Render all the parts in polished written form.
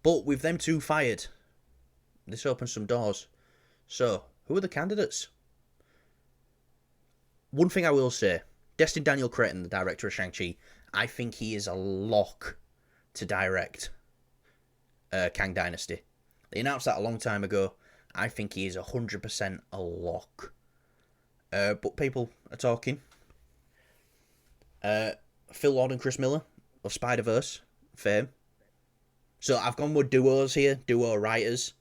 But with them two fired, this opens some doors. So, who are the candidates? One thing I will say, Destin Daniel Cretton, the director of Shang-Chi, I think he is a lock to direct Kang Dynasty. They announced that a long time ago. I think he is 100% a lock. But people are talking. Phil Lord and Chris Miller of Spider-Verse fame. So I've gone with duos here, duo writers,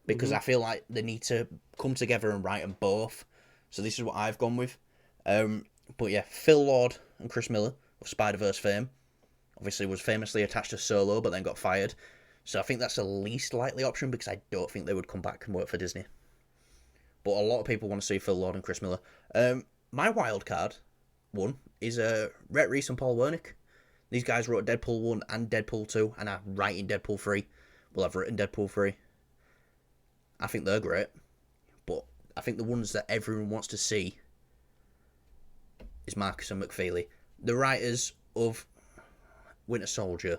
because I feel like they need to come together and write them both. So this is what I've gone with. But yeah, Phil Lord and Chris Miller of Spider-Verse fame. Obviously was famously attached to Solo, but then got fired. So I think that's the least likely option because I don't think they would come back and work for Disney. But a lot of people want to see Phil Lord and Chris Miller. My wild card one is Rhett Reese and Paul Wernick. These guys wrote Deadpool 1 and Deadpool 2 and are writing Deadpool 3. Well, I've written Deadpool 3. I think they're great. But I think the ones that everyone wants to see is Marcus and McFeely. The writers of Winter Soldier,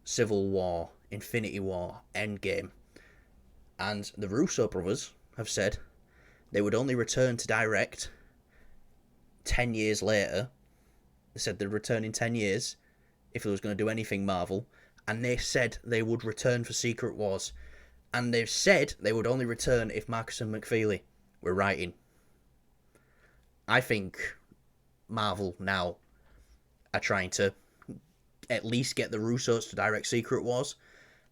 Civil War, Infinity War, Endgame, and the Russo brothers have said they would only return to direct 10 years later. They said they'd return in 10 years if they was going to do anything Marvel, and they said they would return for Secret Wars, and they've said they would only return if Marcus and McFeely were writing. I think Marvel now are trying to at least get the Russos to direct Secret Wars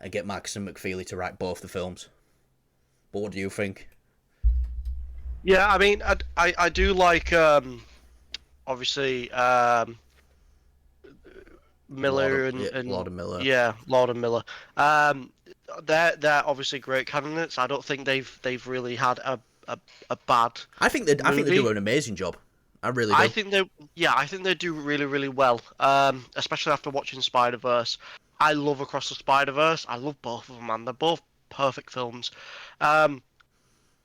and get Marcus and McFeely to write both the films. But what do you think? Yeah, I mean, I do like obviously Miller and Lord and Miller. yeah, Lord and Miller. They're obviously great candidates. I don't think they've really had a bad I think they movie. do an amazing job. I really do. I think they do really, really well. Especially after watching Spider-Verse. I love Across the Spider-Verse. I love both of them, man. They're both perfect films.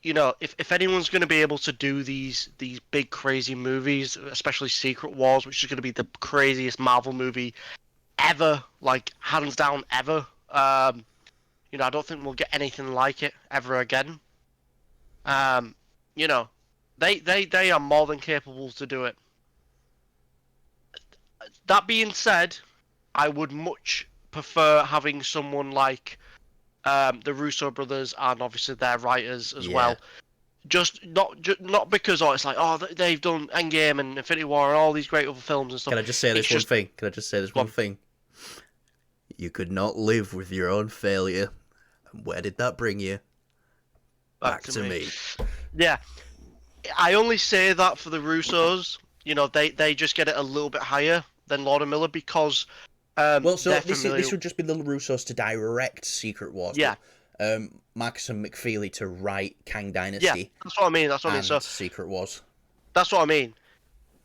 You know, if anyone's going to be able to do these big crazy movies, especially Secret Wars, which is going to be the craziest Marvel movie ever, like hands down ever. You know, I don't think we'll get anything like it ever again. You know, they are more than capable to do it. That being said, I would much prefer having someone like the Russo brothers and obviously their writers as well. Just not because it's like they've done Endgame and Infinity War and all these great other films and stuff. Can I just say this one thing? Can I just say this one thing? You could not live with your own failure. Where did that bring you? Back to me. Yeah, I only say that for the Russos. You know, they just get it a little bit higher than Lord and Miller because well, so this would just be the Russos to direct Secret Wars. Yeah. But, Marcus and McFeely to write Kang Dynasty. Yeah, that's what I mean. That's what I mean. So Secret Wars. That's what I mean.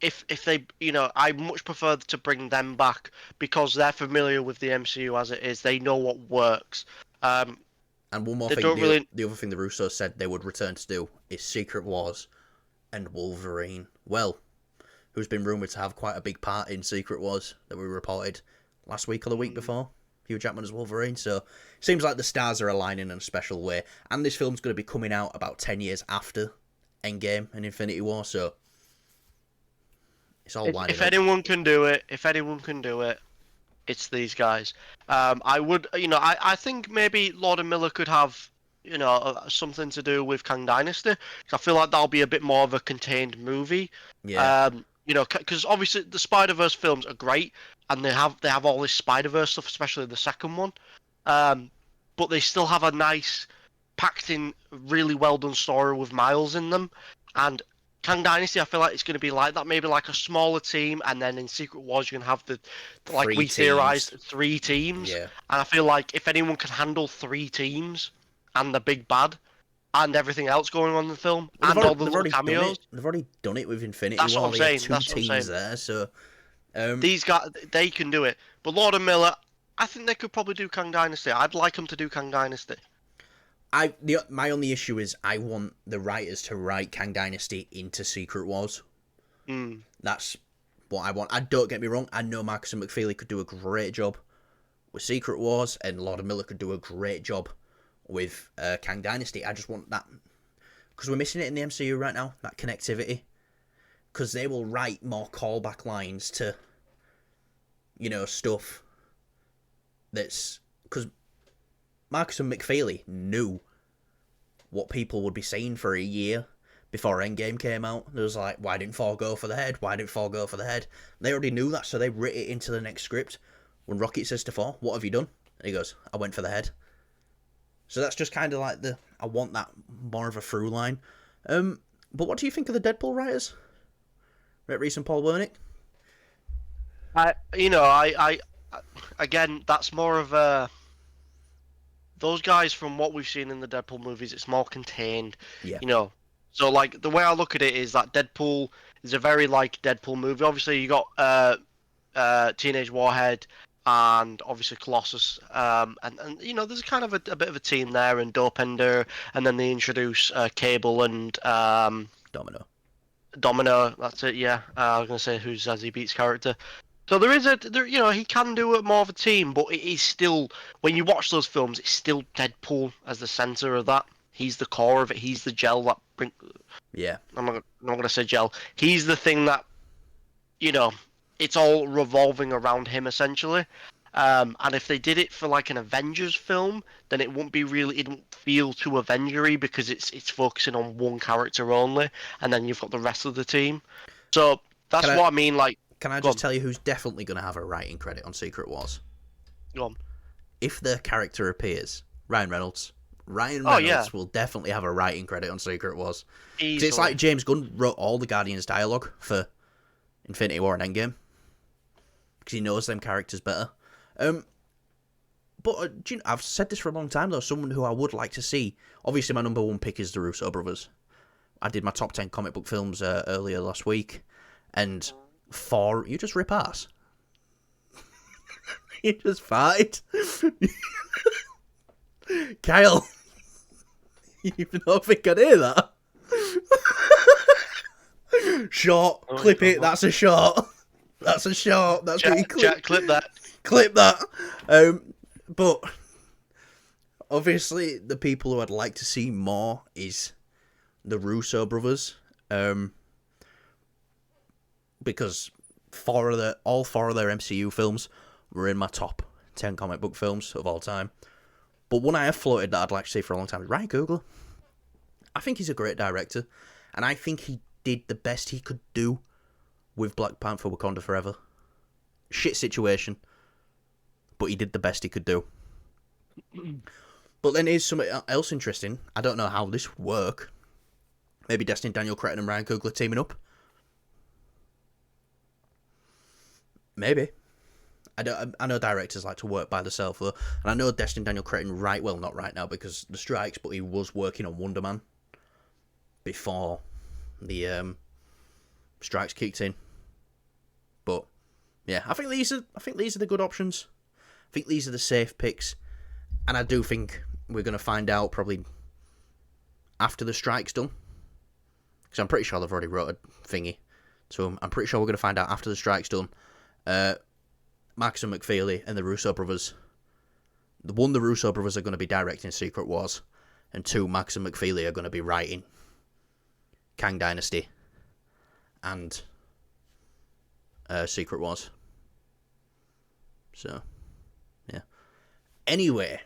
If they, you know, I much prefer to bring them back because they're familiar with the MCU as it is. They know what works. And one more thing, the other thing the Russos said they would return to do is Secret Wars and Wolverine. Well, who's been rumoured to have quite a big part in Secret Wars that we reported last week or the week before. Hugh Jackman as Wolverine, so seems like the stars are aligning in a special way. And this film's going to be coming out about 10 years after Endgame and Infinity War, so it's all lining up. If anyone can do it, it's these guys. I would, you know, I think maybe Lord and Miller could have, you know, something to do with Kang Dynasty. I feel like that'll be a bit more of a contained movie. Yeah. You know, because obviously the Spider-Verse films are great, and they have all this Spider-Verse stuff, especially the second one. But they still have a nice, packed in, really well done story with Miles in them. And Kang Dynasty, I feel like it's going to be like that, maybe like a smaller team, and then in Secret Wars you're going to have the, like we theorized, 3 teams. Yeah. And I feel like if anyone can handle 3 teams and the big bad and everything else going on in the film and all the little cameos, they've already done it with Infinity War. That's what I'm saying. That's 2 teams there, so these guys, they can do it. But Lord and Miller, I think they could probably do Kang Dynasty. I'd like them to do Kang Dynasty. My only issue is I want the writers to write Kang Dynasty into Secret Wars. That's what I want. Don't get me wrong. I know Marcus and McFeely could do a great job with Secret Wars, and Lord and Miller could do a great job with Kang Dynasty. I just want that, because we're missing it in the MCU right now, that connectivity. Because they will write more callback lines to, stuff that's... Because Marcus and McFeely knew what people would be saying for a year before Endgame came out. It was like, why didn't Thor go for the head? Why didn't Thor go for the head? They already knew that, so they writ it into the next script. When Rocket says to Thor, what have you done? And he goes, I went for the head. So that's just kind of like I want that more of a through line. But what do you think of the Deadpool writers? Rhett Reese and Paul Wernick? Again, that's more of a... Those guys, from what we've seen in the Deadpool movies, it's more contained. Yeah. So like the way I look at it is that Deadpool is a very like Deadpool movie. Obviously, you got Teenage Warhead and obviously Colossus, and there's kind of a bit of a team there, and Dopender, and then they introduce Cable and Domino. That's it. Yeah, I was gonna say who's Zazie Beet's character. So there is he can do it more of a team, but it is still, when you watch those films, it's still Deadpool as the center of that. He's the core of it. He's the gel that Yeah. I'm not gonna say gel. He's the thing that, it's all revolving around him essentially. And if they did it for like an Avengers film, then it wouldn't feel too Avengery, because it's focusing on one character only, and then you've got the rest of the team. So that's what I mean. Like, can I just tell you who's definitely going to have a writing credit on Secret Wars? Go on. If their character appears, Ryan Reynolds. Ryan Reynolds will definitely have a writing credit on Secret Wars. It's like James Gunn wrote all the Guardians dialogue for Infinity War and Endgame, because he knows them characters better. But I've said this for a long time, though. Someone who I would like to see. Obviously, my number one pick is the Russo brothers. I did my top 10 comic book films earlier last week, and you just rip ass. You just fight. Kyle, you don't think I'd hear that? Short, clip it. That's a short. That's a short. That's what you clip. Clip that. Clip that. But obviously, the people who I'd like to see more is the Russo brothers. Because all four of their MCU films were in my top 10 comic book films of all time. But one I have floated that I'd like to see for a long time is Ryan Coogler. I think he's a great director, and I think he did the best he could do with Black Panther: Wakanda Forever. Shit situation, but he did the best he could do. But then here's something else interesting. I don't know how this would work. Maybe Destin Daniel Cretton and Ryan Coogler teaming up. Maybe. I know directors like to work by themselves, though. And I know Destin Daniel Cretton not right now because the strikes, but he was working on Wonder Man before the strikes kicked in. But yeah, I think these are the good options. I think these are the safe picks, and I do think we're going to find out probably after the strike's done, because I'm pretty sure they've already wrote a thingy. So I'm pretty sure we're going to find out after the strike's done. Marcus and McFeely and the Russo brothers. The Russo brothers are going to be directing Secret Wars, and 2, Marcus and McFeely are going to be writing Kang Dynasty and Secret Wars. So, yeah. Anyway,